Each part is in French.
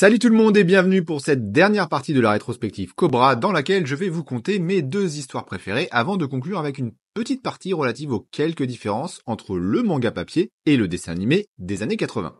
Salut tout le monde et bienvenue pour cette dernière partie de la rétrospective Cobra dans laquelle je vais vous conter mes deux histoires préférées avant de conclure avec une petite partie relative aux quelques différences entre le manga papier et le dessin animé des années 80.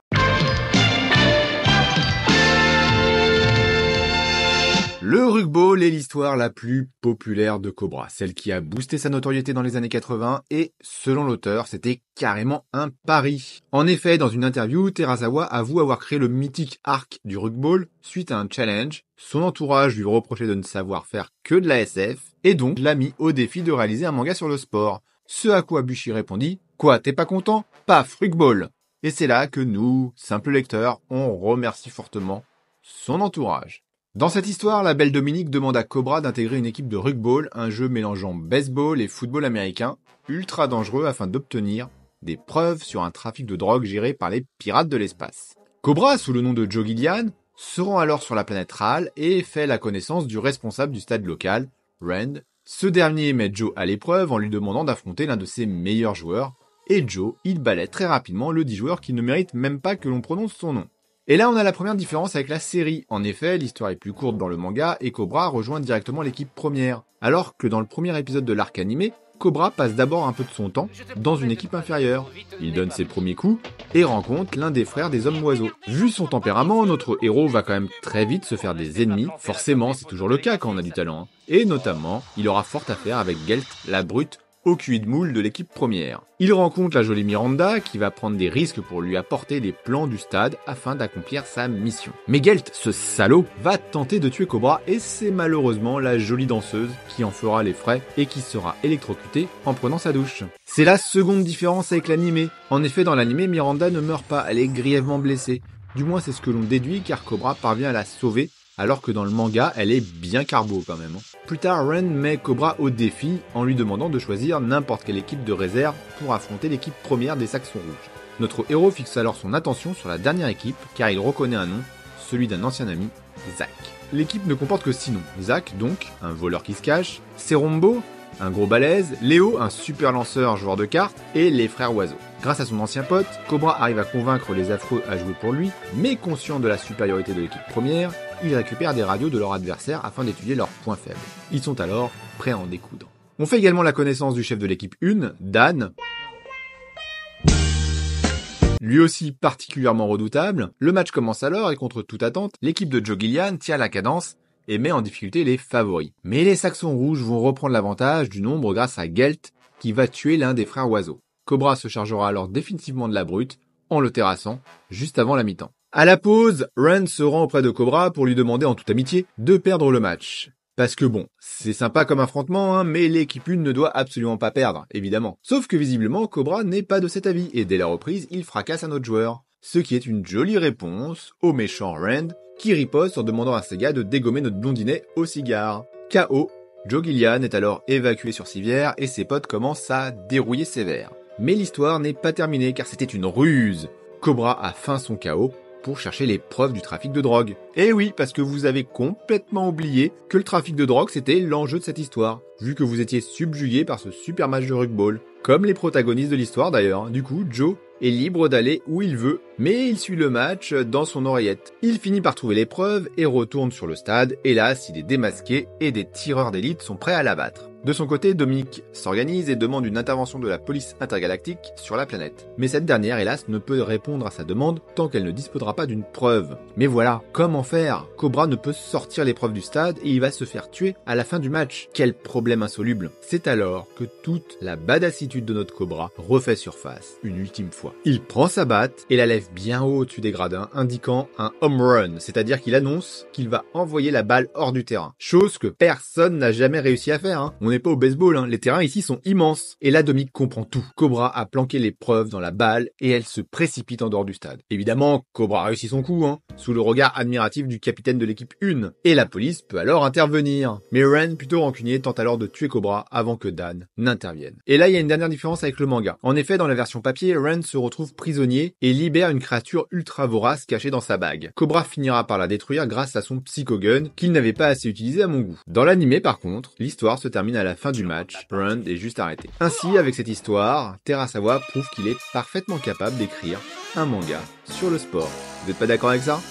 Le Rugball est l'histoire la plus populaire de Cobra, celle qui a boosté sa notoriété dans les années 80 et, selon l'auteur, c'était carrément un pari. En effet, dans une interview, Terasawa avoue avoir créé le mythique arc du Rugball suite à un challenge. Son entourage lui reprochait de ne savoir faire que de la SF et donc l'a mis au défi de réaliser un manga sur le sport. Ce à quoi Bushi répondit « Quoi, t'es pas content ? Paf, Rugball !» Et c'est là que nous, simples lecteurs, on remercie fortement son entourage. Dans cette histoire, la belle Dominique demande à Cobra d'intégrer une équipe de Rugball, un jeu mélangeant baseball et football américain, ultra dangereux afin d'obtenir des preuves sur un trafic de drogue géré par les pirates de l'espace. Cobra, sous le nom de Joe Gillian, se rend alors sur la planète Ral et fait la connaissance du responsable du stade local, Rand. Ce dernier met Joe à l'épreuve en lui demandant d'affronter l'un de ses meilleurs joueurs, et Joe, il balaie très rapidement le dit joueur qui ne mérite même pas que l'on prononce son nom. Et là, on a la première différence avec la série. En effet, l'histoire est plus courte dans le manga et Cobra rejoint directement l'équipe première. Alors que dans le premier épisode de l'arc animé, Cobra passe d'abord un peu de son temps dans une équipe inférieure. Il donne ses premiers coups et rencontre l'un des frères des hommes oiseaux. Vu son tempérament, notre héros va quand même très vite se faire des ennemis. Forcément, c'est toujours le cas quand on a du talent. Et notamment, il aura fort à faire avec Gelt, la brute, au cul de moule de l'équipe première. Il rencontre la jolie Miranda qui va prendre des risques pour lui apporter les plans du stade afin d'accomplir sa mission. Mais Gelt, ce salaud, va tenter de tuer Cobra et c'est malheureusement la jolie danseuse qui en fera les frais et qui sera électrocutée en prenant sa douche. C'est la seconde différence avec l'animé. En effet, dans l'animé, Miranda ne meurt pas, elle est grièvement blessée. Du moins, c'est ce que l'on déduit car Cobra parvient à la sauver alors que dans le manga, elle est bien carbo quand même. Plus tard, Ren met Cobra au défi en lui demandant de choisir n'importe quelle équipe de réserve pour affronter l'équipe première des Saxons Rouges. Notre héros fixe alors son attention sur la dernière équipe car il reconnaît un nom, celui d'un ancien ami, Zack. L'équipe ne comporte que 6 noms. Zack, donc, un voleur qui se cache, Serombo, un gros balèze, Léo, un super lanceur joueur de cartes, et les frères oiseaux. Grâce à son ancien pote, Cobra arrive à convaincre les affreux à jouer pour lui, mais conscient de la supériorité de l'équipe première, ils récupèrent des radios de leurs adversaires afin d'étudier leurs points faibles. Ils sont alors prêts à en découdre. On fait également la connaissance du chef de l'équipe 1, Dan. Lui aussi particulièrement redoutable, le match commence alors et contre toute attente, l'équipe de Joe Gillian tient la cadence et met en difficulté les favoris. Mais les Saxons Rouges vont reprendre l'avantage du nombre grâce à Gelt qui va tuer l'un des frères oiseaux. Cobra se chargera alors définitivement de la brute en le terrassant juste avant la mi-temps. À la pause, Rand se rend auprès de Cobra pour lui demander en toute amitié de perdre le match. Parce que bon, c'est sympa comme affrontement, mais l'équipe 1 ne doit absolument pas perdre, évidemment. Sauf que visiblement, Cobra n'est pas de cet avis, et dès la reprise, il fracasse un autre joueur. Ce qui est une jolie réponse au méchant Rand, qui riposte en demandant à Sega de dégommer notre blondinet au cigare. KO, Joe Gillian est alors évacué sur civière et ses potes commencent à dérouiller sévère. Mais l'histoire n'est pas terminée car c'était une ruse. Cobra a feint son KO pour chercher les preuves du trafic de drogue. Et oui, parce que vous avez complètement oublié que le trafic de drogue c'était l'enjeu de cette histoire, vu que vous étiez subjugué par ce super match de Rugball. Comme les protagonistes de l'histoire d'ailleurs. Du coup, Joe est libre d'aller où il veut, mais il suit le match dans son oreillette. Il finit par trouver les preuves et retourne sur le stade. Hélas, il est démasqué et des tireurs d'élite sont prêts à l'abattre. De son côté, Dominique s'organise et demande une intervention de la police intergalactique sur la planète. Mais cette dernière, hélas, ne peut répondre à sa demande tant qu'elle ne disposera pas d'une preuve. Mais voilà, comment faire ? Cobra ne peut sortir les preuves du stade et il va se faire tuer à la fin du match. Quel problème insoluble. C'est alors que toute la badassitude de notre Cobra refait surface, une ultime fois. Il prend sa batte et la lève bien haut au-dessus des gradins, indiquant un home run, c'est-à-dire qu'il annonce qu'il va envoyer la balle hors du terrain. Chose que personne n'a jamais réussi à faire, On n'est pas au baseball, Les terrains ici sont immenses. Et là, Dominique comprend tout. Cobra a planqué les preuves dans la balle et elle se précipite en dehors du stade. Évidemment, Cobra réussit son coup, sous le regard admiratif du capitaine de l'équipe 1. Et la police peut alors intervenir. Mais Ren, plutôt rancunier, tente alors de tuer Cobra avant que Dan n'intervienne. Et là, il y a une dernière différence avec le manga. En effet, dans la version papier, Ren se retrouve prisonnier et libère une créature ultra vorace cachée dans sa bague. Cobra finira par la détruire grâce à son psychogun qu'il n'avait pas assez utilisé à mon goût. Dans l'animé, par contre, l'histoire se termine à la fin du match. Rand est juste arrêté. Ainsi, avec cette histoire, Terasawa prouve qu'il est parfaitement capable d'écrire un manga sur le sport. Vous n'êtes pas d'accord avec ça ?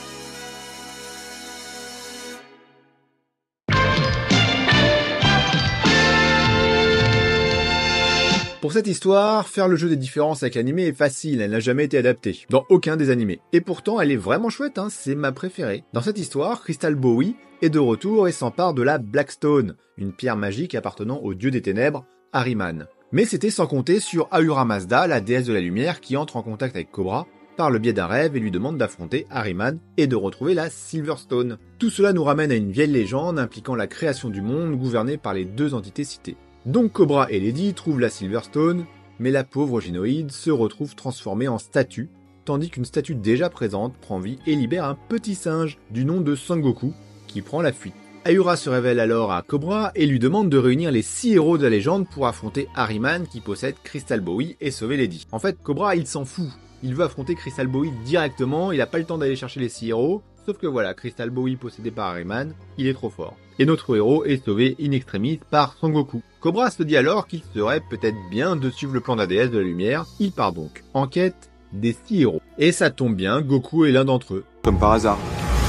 Pour cette histoire, faire le jeu des différences avec l'animé est facile, elle n'a jamais été adaptée, dans aucun des animés. Et pourtant, elle est vraiment chouette, c'est ma préférée. Dans cette histoire, Crystal Bowie est de retour et s'empare de la Blackstone, une pierre magique appartenant au dieu des ténèbres, Ahriman. Mais c'était sans compter sur Ahura Mazda, la déesse de la lumière, qui entre en contact avec Cobra par le biais d'un rêve et lui demande d'affronter Ahriman et de retrouver la Silverstone. Tout cela nous ramène à une vieille légende impliquant la création du monde gouverné par les deux entités citées. Donc Cobra et Lady trouvent la Silverstone, mais la pauvre Génoïde se retrouve transformée en statue, tandis qu'une statue déjà présente prend vie et libère un petit singe du nom de Sangoku, qui prend la fuite. Ahura se révèle alors à Cobra et lui demande de réunir les 6 héros de la légende pour affronter Ahriman qui possède Crystal Bowie et sauver Lady. En fait, Cobra il s'en fout, il veut affronter Crystal Bowie directement, il a pas le temps d'aller chercher les 6 héros, sauf que voilà, Crystal Bowie possédé par Ahriman, il est trop fort. Et notre héros est sauvé in extremis par Sangoku. Cobra se dit alors qu'il serait peut-être bien de suivre le plan de la déesse de la lumière, il part donc en quête des 6 héros. Et ça tombe bien, Goku est l'un d'entre eux. Comme par hasard.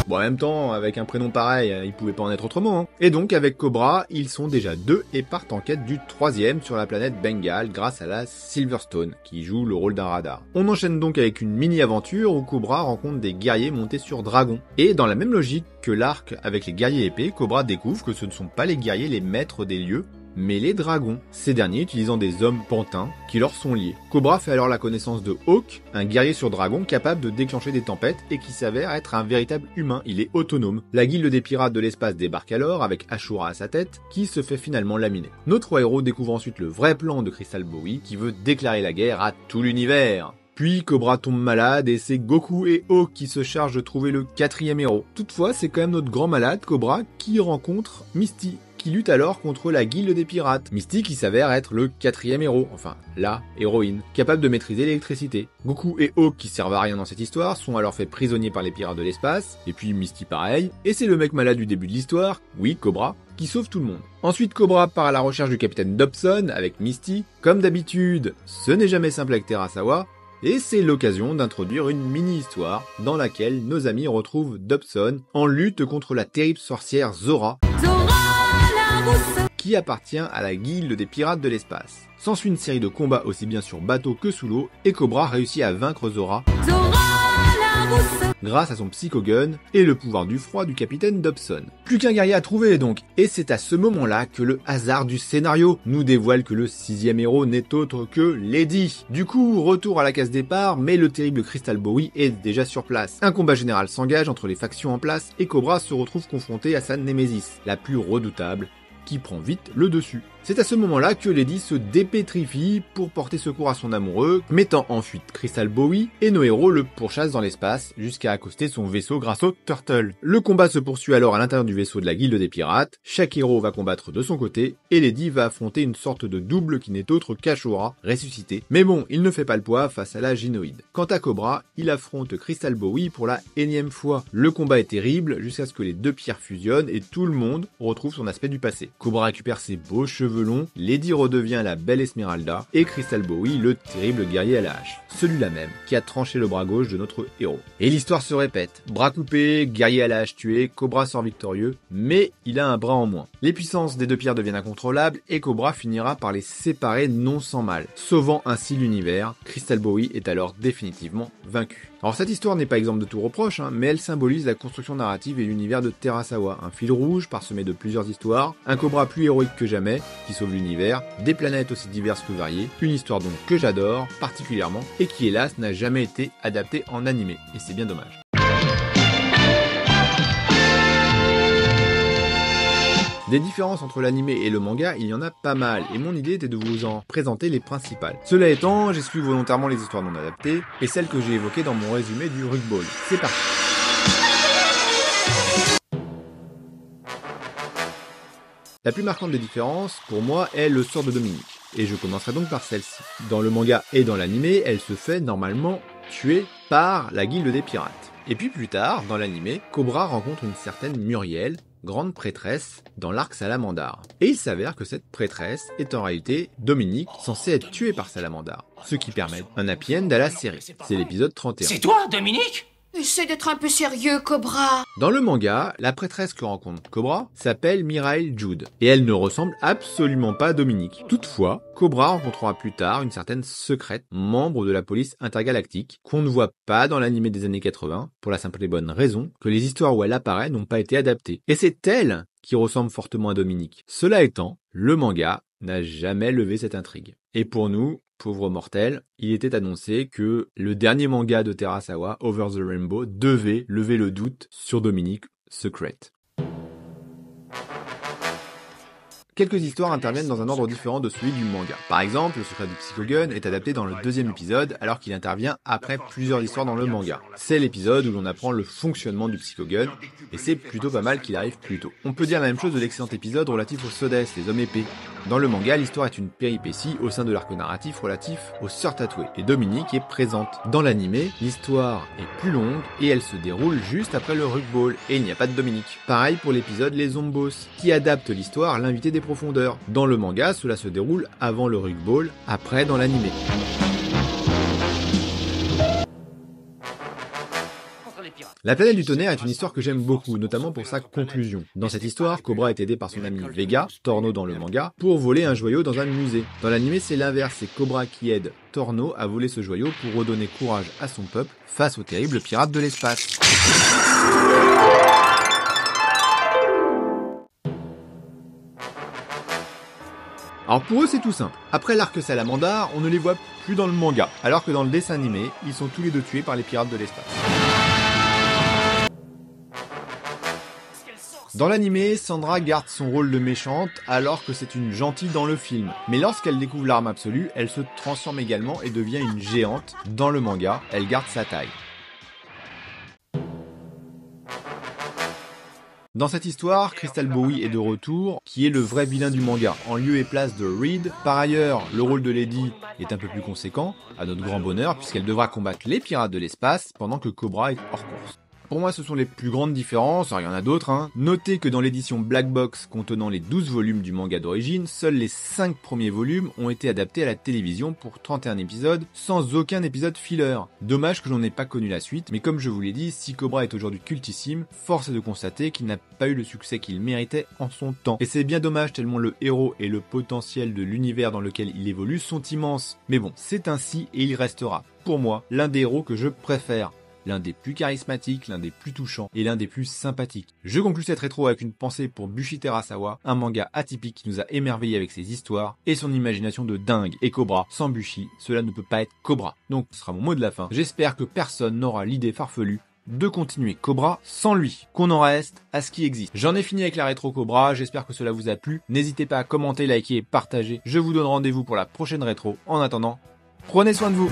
Bon, en même temps, avec un prénom pareil, il pouvait pas en être autrement. Et donc, avec Cobra, ils sont déjà 2 et partent en quête du 3e sur la planète Bengal grâce à la Silverstone, qui joue le rôle d'un radar. On enchaîne donc avec une mini-aventure où Cobra rencontre des guerriers montés sur dragon. Et dans la même logique que l'arc avec les guerriers épées, Cobra découvre que ce ne sont pas les guerriers les maîtres des lieux, mais les dragons, ces derniers utilisant des hommes pantins qui leur sont liés. Cobra fait alors la connaissance de Hawk, un guerrier sur dragon capable de déclencher des tempêtes et qui s'avère être un véritable humain, il est autonome. La guilde des pirates de l'espace débarque alors avec Ashura à sa tête, qui se fait finalement laminer. Notre héros découvre ensuite le vrai plan de Crystal Bowie qui veut déclarer la guerre à tout l'univers. Puis Cobra tombe malade et c'est Goku et Hawk qui se chargent de trouver le 4e héros. Toutefois, c'est quand même notre grand malade, Cobra, qui rencontre Misty, qui lutte alors contre la guilde des pirates. Misty qui s'avère être le 4e héros, enfin la héroïne, capable de maîtriser l'électricité. Goku et Hawk qui servent à rien dans cette histoire sont alors faits prisonniers par les pirates de l'espace, et puis Misty pareil, et c'est le mec malade du début de l'histoire, oui Cobra, qui sauve tout le monde. Ensuite Cobra part à la recherche du capitaine Dobson avec Misty. Comme d'habitude, ce n'est jamais simple avec Terasawa, et c'est l'occasion d'introduire une mini-histoire dans laquelle nos amis retrouvent Dobson en lutte contre la terrible sorcière Zora, qui appartient à la guilde des pirates de l'espace. S'ensuit une série de combats aussi bien sur bateau que sous l'eau, et Cobra réussit à vaincre Zora grâce à son psychogun et le pouvoir du froid du capitaine Dobson. Plus qu'un guerrier à trouver donc, et c'est à ce moment-là que le hasard du scénario nous dévoile que le 6e héros n'est autre que Lady. Du coup, retour à la case départ, mais le terrible Crystal Bowie est déjà sur place. Un combat général s'engage entre les factions en place et Cobra se retrouve confronté à sa némésis, la plus redoutable, qui prend vite le dessus. C'est à ce moment-là que Lady se dépétrifie pour porter secours à son amoureux, mettant en fuite Crystal Bowie, et nos héros le pourchassent dans l'espace jusqu'à accoster son vaisseau grâce au Turtle. Le combat se poursuit alors à l'intérieur du vaisseau de la guilde des pirates, chaque héros va combattre de son côté, et Lady va affronter une sorte de double qui n'est autre qu'Ashura, ressuscité. Mais bon, il ne fait pas le poids face à la Génoïde. Quant à Cobra, il affronte Crystal Bowie pour la énième fois. Le combat est terrible jusqu'à ce que les deux pierres fusionnent et tout le monde retrouve son aspect du passé. Cobra récupère ses beaux cheveux longs, Lady redevient la belle Esmeralda, et Crystal Bowie le terrible guerrier à la hache. Celui-là même, qui a tranché le bras gauche de notre héros. Et l'histoire se répète. Bras coupé, guerrier à la hache tué, Cobra sort victorieux, mais il a un bras en moins. Les puissances des deux pierres deviennent incontrôlables, et Cobra finira par les séparer non sans mal, sauvant ainsi l'univers. Crystal Bowie est alors définitivement vaincu. Alors cette histoire n'est pas exempte de tout reproche, mais elle symbolise la construction narrative et l'univers de Terasawa. Un fil rouge parsemé de plusieurs histoires, un Cobra plus héroïque que jamais, qui sauve l'univers, des planètes aussi diverses que variées, une histoire donc que j'adore particulièrement, et qui hélas n'a jamais été adaptée en animé, et c'est bien dommage. Des différences entre l'animé et le manga, il y en a pas mal, et mon idée était de vous en présenter les principales. Cela étant, j'exclus volontairement les histoires non adaptées, et celles que j'ai évoquées dans mon résumé du Rug Ball. C'est parti. La plus marquante des différences, pour moi, est le sort de Dominique, et je commencerai donc par celle-ci. Dans le manga et dans l'animé, elle se fait normalement tuer par la guilde des pirates. Et puis plus tard, dans l'animé, Cobra rencontre une certaine Muriel, grande prêtresse dans l'arc Salamandar. Et il s'avère que cette prêtresse est en réalité Dominique, censée être tuée par Salamandar. Ce qui permet un happy end à la série. C'est l'épisode 31. C'est toi, Dominique ? Essaie d'être un peu sérieux, Cobra. Dans le manga, la prêtresse que rencontre Cobra s'appelle Mirai Jude, et elle ne ressemble absolument pas à Dominique. Toutefois, Cobra rencontrera plus tard une certaine secrète, membre de la police intergalactique, qu'on ne voit pas dans l'anime des années 80, pour la simple et bonne raison que les histoires où elle apparaît n'ont pas été adaptées. Et c'est elle qui ressemble fortement à Dominique. Cela étant, le manga n'a jamais levé cette intrigue. Et pour nous, pauvres mortels, il était annoncé que le dernier manga de Terasawa, Over the Rainbow, devait lever le doute sur Dominique Secret. Quelques histoires interviennent dans un ordre différent de celui du manga. Par exemple, le secret du Psychogun est adapté dans le 2e épisode, alors qu'il intervient après plusieurs histoires dans le manga. C'est l'épisode où l'on apprend le fonctionnement du Psychogun, et c'est plutôt pas mal qu'il arrive plus tôt. On peut dire la même chose de l'excellent épisode relatif aux Sodes, les hommes épées. Dans le manga, l'histoire est une péripétie au sein de l'arc narratif relatif aux sœurs tatouées, et Dominique est présente. Dans l'anime, l'histoire est plus longue, et elle se déroule juste après le Rug Ball, et il n'y a pas de Dominique. Pareil pour l'épisode Les Zombos, qui adapte l'histoire à l'invité des profondeurs. Dans le manga, cela se déroule avant le Rug Ball, après dans l'anime. La planète du tonnerre est une histoire que j'aime beaucoup, notamment pour sa conclusion. Dans cette histoire, Cobra est aidé par son ami Vega, Torno dans le manga, pour voler un joyau dans un musée. Dans l'anime, c'est l'inverse, c'est Cobra qui aide Torno à voler ce joyau pour redonner courage à son peuple face aux terribles pirates de l'espace. Alors pour eux c'est tout simple, après l'arc Salamandar, on ne les voit plus dans le manga, alors que dans le dessin animé, ils sont tous les deux tués par les pirates de l'espace. Dans l'anime, Sandra garde son rôle de méchante alors que c'est une gentille dans le film. Mais lorsqu'elle découvre l'arme absolue, elle se transforme également et devient une géante. Dans le manga, elle garde sa taille. Dans cette histoire, Crystal Bowie est de retour, qui est le vrai vilain du manga, en lieu et place de Reed. Par ailleurs, le rôle de Lady est un peu plus conséquent, à notre grand bonheur, puisqu'elle devra combattre les pirates de l'espace pendant que Cobra est hors course. Pour moi, ce sont les plus grandes différences, alors il y en a d'autres. Notez que dans l'édition Black Box contenant les 12 volumes du manga d'origine, seuls les 5 premiers volumes ont été adaptés à la télévision pour 31 épisodes, sans aucun épisode filler. Dommage que j'en ai pas connu la suite, mais comme je vous l'ai dit, si Cobra est aujourd'hui cultissime, force est de constater qu'il n'a pas eu le succès qu'il méritait en son temps. Et c'est bien dommage tellement le héros et le potentiel de l'univers dans lequel il évolue sont immenses. Mais bon, c'est ainsi et il restera, pour moi, l'un des héros que je préfère. L'un des plus charismatiques, l'un des plus touchants et l'un des plus sympathiques. Je conclus cette rétro avec une pensée pour Bushi Terasawa, un manga atypique qui nous a émerveillés avec ses histoires et son imagination de dingue. Et Cobra, sans Bushi, cela ne peut pas être Cobra. Donc ce sera mon mot de la fin. J'espère que personne n'aura l'idée farfelue de continuer Cobra sans lui, qu'on en reste à ce qui existe. J'en ai fini avec la rétro Cobra, j'espère que cela vous a plu. N'hésitez pas à commenter, liker et partager. Je vous donne rendez-vous pour la prochaine rétro. En attendant, prenez soin de vous.